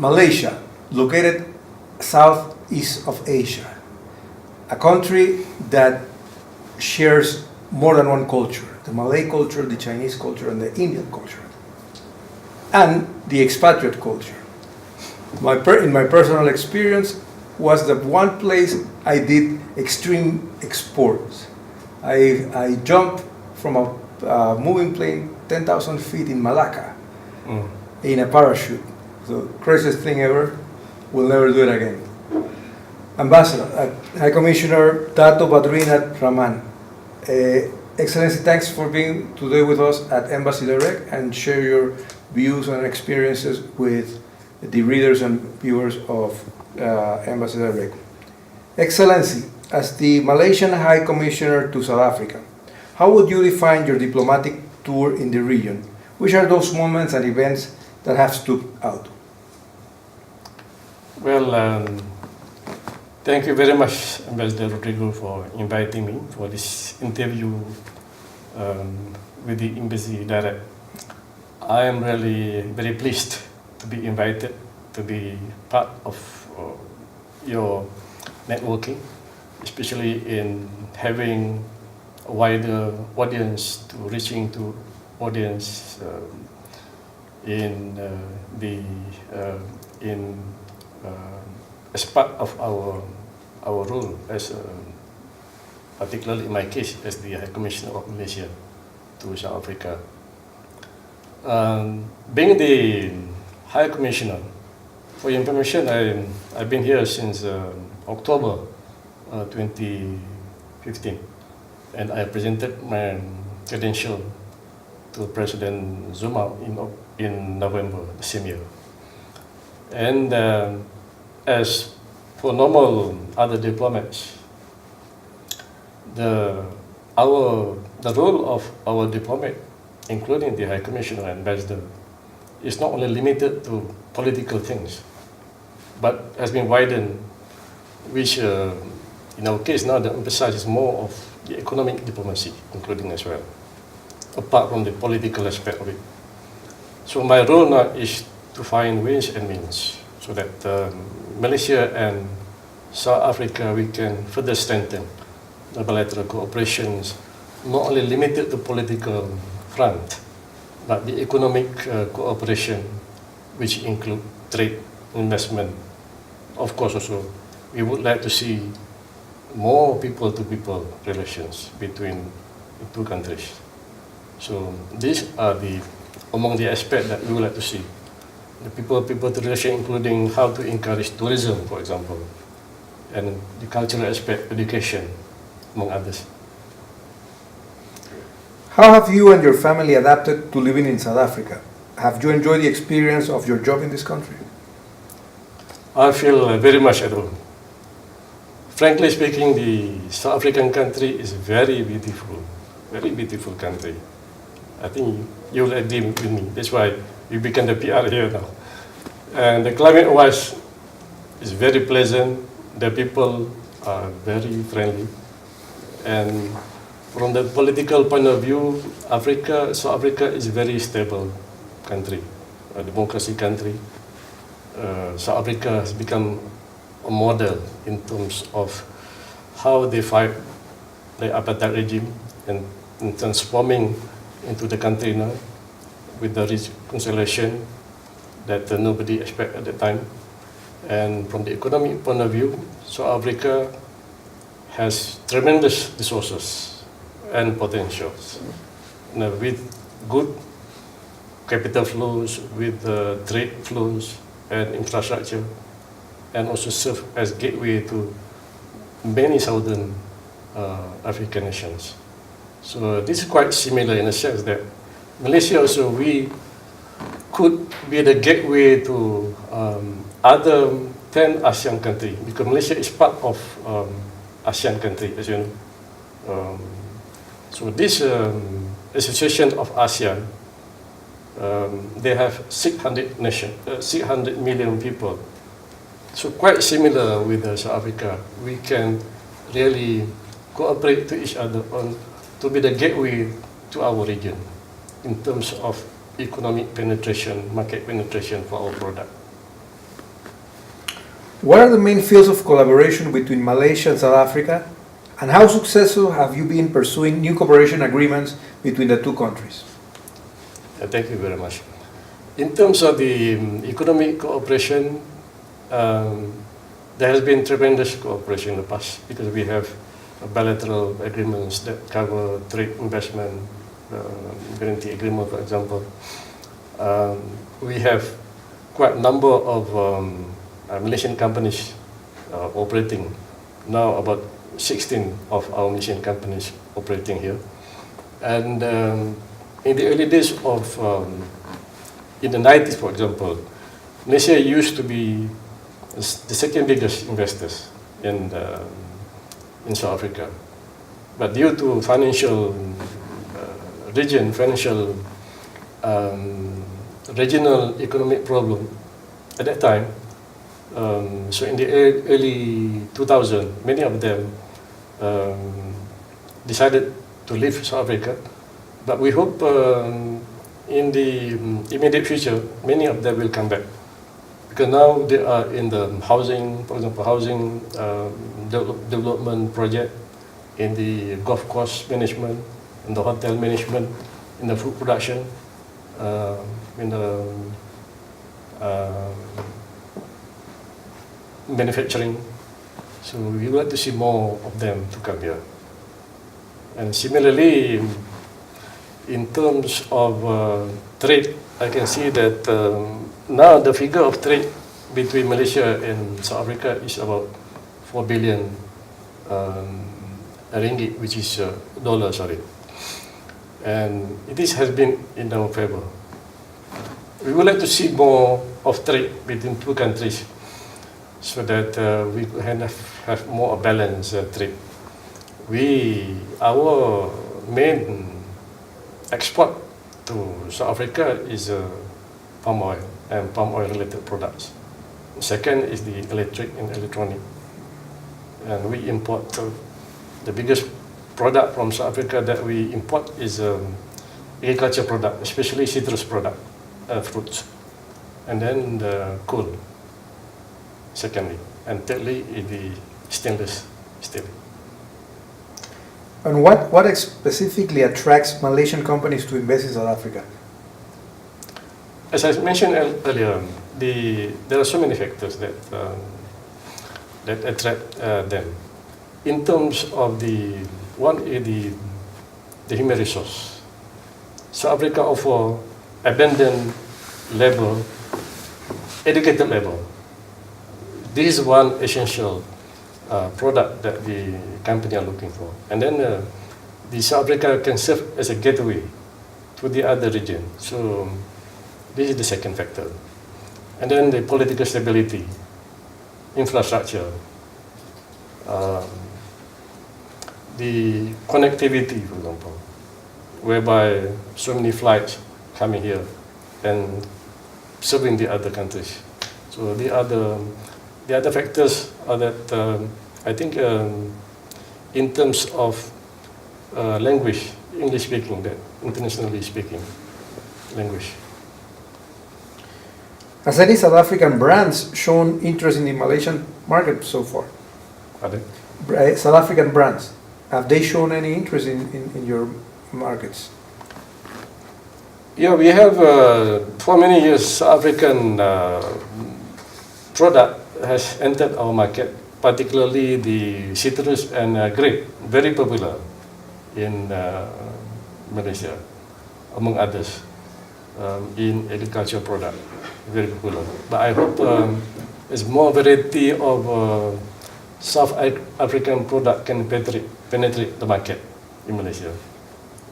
Malaysia, located southeast of Asia, a country that shares more than one culture, the Malay culture, the Chinese culture, and the Indian culture, and the expatriate culture. In my personal experience, was the one place I did extreme sports. I jumped from a moving plane 10,000 feet in Malacca in a parachute. So craziest thing ever. We'll never do it again. Ambassador, High Commissioner Dato Badruddin at Rahman. Excellency, thanks for being today with us at Embassy Direct and share your views and experiences with the readers and viewers of Embassy Direct. Excellency, as the Malaysian High Commissioner to South Africa, how would you define your diplomatic tour in the region? Which are those moments and events that have stood out? Well, thank you very much, Ambassador Rodrigo, for inviting me for this interview with the Embassy Direct. I am really very pleased to be invited to be part of your networking, especially in having a wider audience, to reaching to audience as part of our role as particularly in my case as the High Commissioner of Malaysia to South Africa. Being the High Commissioner, for your information, I've been here since October 2015, and I presented my credential to President Zuma in November the same year. And as for normal other diplomats, the role of our diplomat, including the High Commissioner and Ambassador, is not only limited to political things, but has been widened, which in our case now the emphasis is more of the economic diplomacy, including as well, apart from the political aspect of it. So my role now is to find ways and means so that Malaysia and South Africa, we can further strengthen the bilateral cooperations, not only limited to political front, but the economic cooperation, which include trade, investment. Of course, also, we would like to see more people-to-people relations between the two countries. So these are among the aspects that we would like to see. The people-to-people relation, including how to encourage tourism, for example, and the cultural aspect, education, among others. How have you and your family adapted to living in South Africa? Have you enjoyed the experience of your job in this country? I feel very much at home. Frankly speaking, the South African country is very beautiful country. I think you will agree with me. That's why we became the PR here now. And the climate-wise is very pleasant. The people are very friendly. And from the political point of view, South Africa is a very stable country, a democracy country. South Africa has become a model in terms of how they fight the apartheid regime and in transforming into the country now with the reconciliation that nobody expected at the time. And from the economic point of view, South Africa has tremendous resources and potentials. With good capital flows, with trade flows and infrastructure, and also serve as gateway to many southern African nations. So this is quite similar in the sense that Malaysia also, we could be the gateway to other 10 ASEAN countries, because Malaysia is part of ASEAN country, as you know. So this association of ASEAN, they have 600 million people. So quite similar with South Africa. We can really cooperate to each other to be the gateway to our region in terms of economic penetration, market penetration for our product. What are the main fields of collaboration between Malaysia and South Africa? And how successful have you been pursuing new cooperation agreements between the two countries? Thank you very much. In terms of the economic cooperation, there has been tremendous cooperation in the past because we have bilateral agreements that cover trade, investment, guarantee agreement, for example. We have quite a number of Malaysian companies operating. Now about 16 of our Malaysian companies operating here. And in the early days of, in the 90s, for example, Malaysia used to be the second biggest investors in South Africa. But due to financial regional economic problem at that time, so in the early 2000, many of them decided to leave South Africa. But we hope in the immediate future, many of them will come back. Because now they are in the housing, for example, housing development project, in the golf course management, in the hotel management, in the food production, in the manufacturing. So we would like to see more of them to come here. And similarly, in terms of trade, I can see that now the figure of trade between Malaysia and South Africa is about 4 billion ringgit, which is dollar, sorry. And this has been in our favor. We would like to see more of trade between two countries so that we can have more balanced trade. Our main export to South Africa is palm oil and palm oil related products. Second is the electric and electronic. And we import, the biggest product from South Africa that we import is agriculture product, especially citrus product, fruits. And then the coal, secondly. And thirdly is the stainless steel. And what specifically attracts Malaysian companies to invest in South Africa? As I mentioned earlier, there are so many factors that attract them. In terms of one is the human resource. South Africa offer abundant level, educated level. This is one essential product that the company are looking for. And then the South Africa can serve as a gateway to the other region. So this is the second factor. And then the political stability, infrastructure, the connectivity, for example, whereby so many flights coming here and serving the other countries. So the other factors are that I think in terms of language, English speaking, that internationally speaking language. Has any South African brands shown interest in the Malaysian market so far? Pardon? South African brands, have they shown any interest in your markets? Yeah, we have for many years South African product has entered our market, particularly the citrus and grape, very popular in Malaysia, among others, in agriculture product, very popular. But I hope there's more variety of South African product can penetrate the market in Malaysia.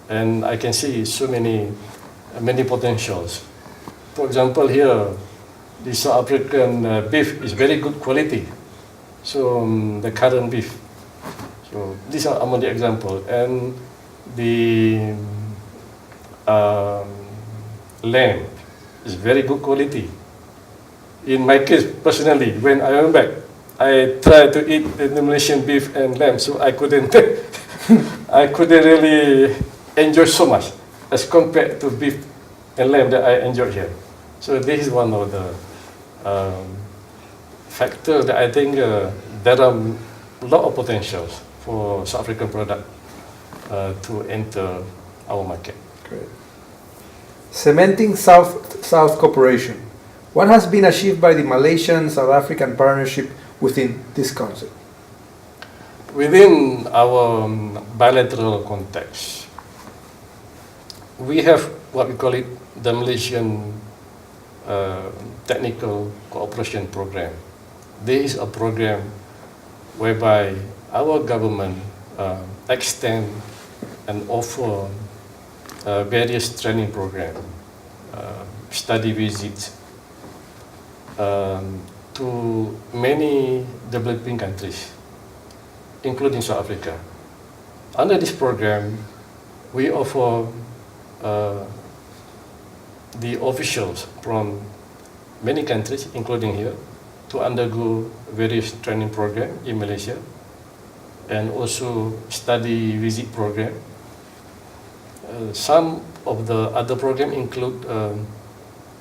And I can see so many potentials. For example, here, the South African beef is very good quality. So the current beef. So these are among the examples. And the lamb is very good quality. In my case, personally, when I went back, I tried to eat the Malaysian beef and lamb, so I couldn't really enjoy so much as compared to beef and lamb that I enjoyed here. So this is one of the factor that I think there are a lot of potentials for South African product to enter our market. Great. Cementing South-South cooperation. What has been achieved by the Malaysian-South African partnership within this concept? Within our bilateral context, we have what we call it the Malaysian Technical Cooperation Program. This is a program whereby our government extend and offer various training programs, study visits to many developing countries, including South Africa. Under this program, we offer the officials from many countries, including here, to undergo various training programs in Malaysia, and also study visit program. Some of the other programs include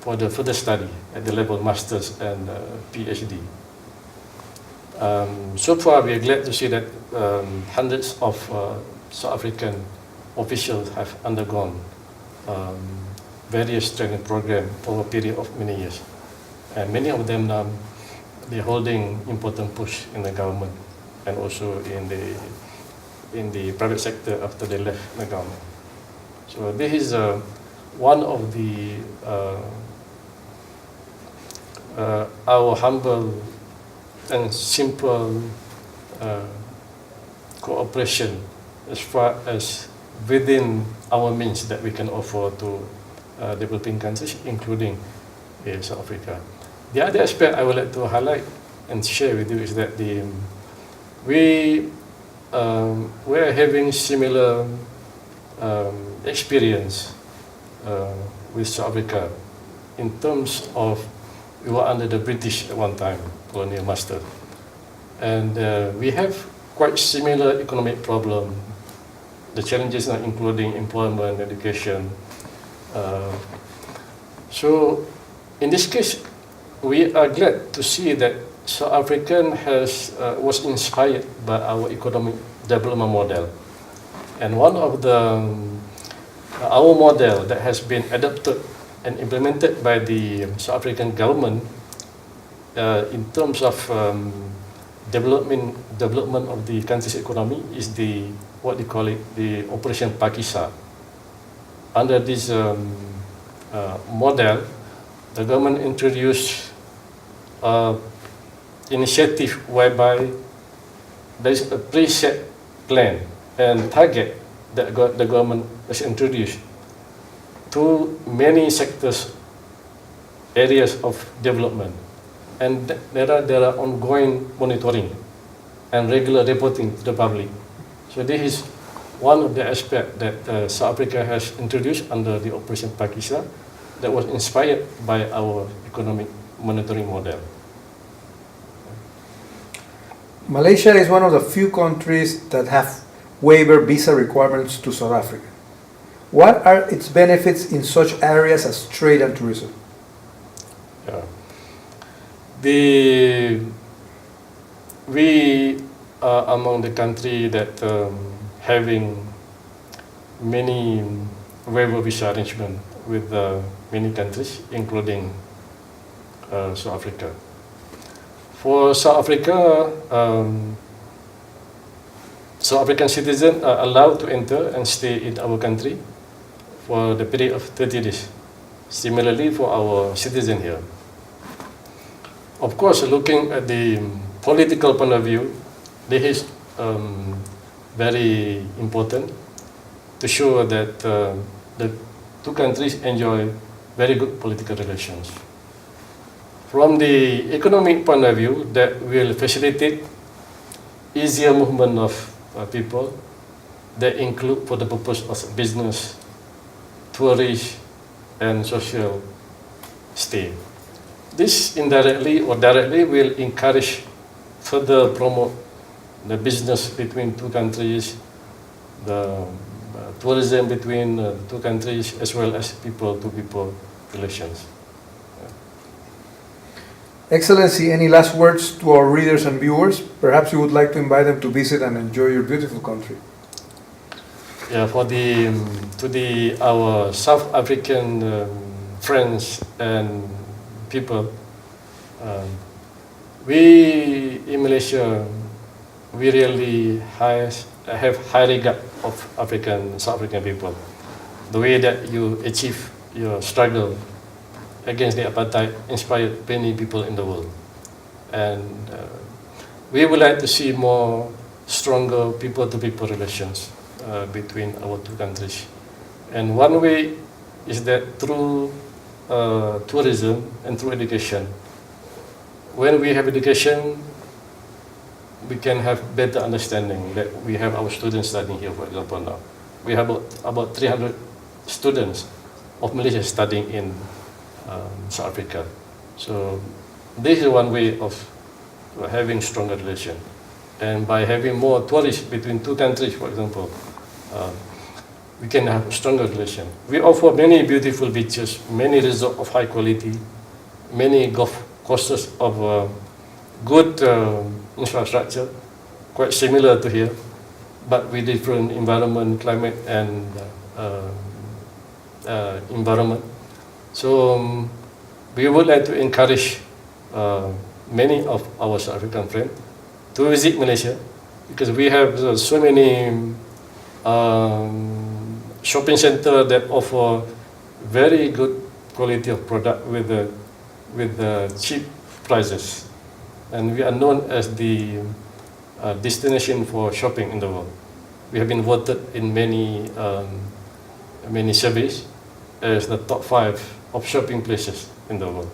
for the further study at the level masters and PhD. So far, we are glad to see that hundreds of South African officials have undergone various training programs for a period of many years, and many of them now they're holding important push in the government and also in the private sector after they left the government. So this is one of the our humble and simple cooperation as far as within our means that we can offer to developing countries, including South Africa. The other aspect I would like to highlight and share with you is that we are having similar experience with South Africa in terms of we were under the British at one time, colonial master, and we have quite similar economic problem. The challenges are including employment, education. So in this case, we are glad to see that South African was inspired by our economic development model, and one of our model that has been adopted and implemented by the South African government in terms of development of the country's economy is what they call it, the Operation Pakistan. Under this model, the government introduced initiative whereby there is a preset plan and target that the government has introduced to many sectors, areas of development, and there are ongoing monitoring and regular reporting to the public. So this is one of the aspects that South Africa has introduced under the Operation Pakistan that was inspired by our economic monitoring model. Malaysia is one of the few countries that have waiver visa requirements to South Africa. What are its benefits in such areas as trade and tourism? We are among the country that having many waiver visa arrangement with many countries, including South Africa. For South Africa, South African citizens are allowed to enter and stay in our country for the period of 30 days. Similarly for our citizens here. Of course, looking at the political point of view, this is very important to show that the two countries enjoy very good political relations. From the economic point of view, that will facilitate easier movement of people that include for the purpose of business, tourist, and social stay. This indirectly or directly will encourage further promote the business between two countries, the tourism between two countries, as well as people-to-people relations. Excellency, any last words to our readers and viewers? Perhaps you would like to invite them to visit and enjoy your beautiful country. Yeah, for our South African friends and people, we in Malaysia, we really have high regard of South African people. The way that you achieve your struggle against the apartheid inspired many people in the world, and we would like to see more stronger people-to-people relations between our two countries. And one way is that through tourism and through education. When we have education, we can have better understanding that we have our students studying here, for example, now. We have about 300 students of Malaysia studying in South Africa. So this is one way of having stronger relation. And by having more tourists between two countries, for example, we can have a stronger relation. We offer many beautiful beaches, many resorts of high quality, many golf courses of good infrastructure, quite similar to here, but with different environment, climate, and environment. So we would like to encourage many of our South African friends to visit Malaysia, because we have so many shopping centers that offer very good quality of product with cheap prices, and we are known as the destination for shopping in the world. We have been voted in many surveys as the top 5 of shopping places in the world.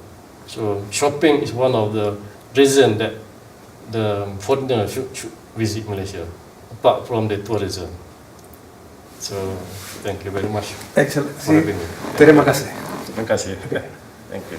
So shopping is one of the reasons that the foreigners should visit Malaysia, apart from the tourism. So thank you very much. Excellent. For having me. Terima kasih. Terima kasih. Thank you.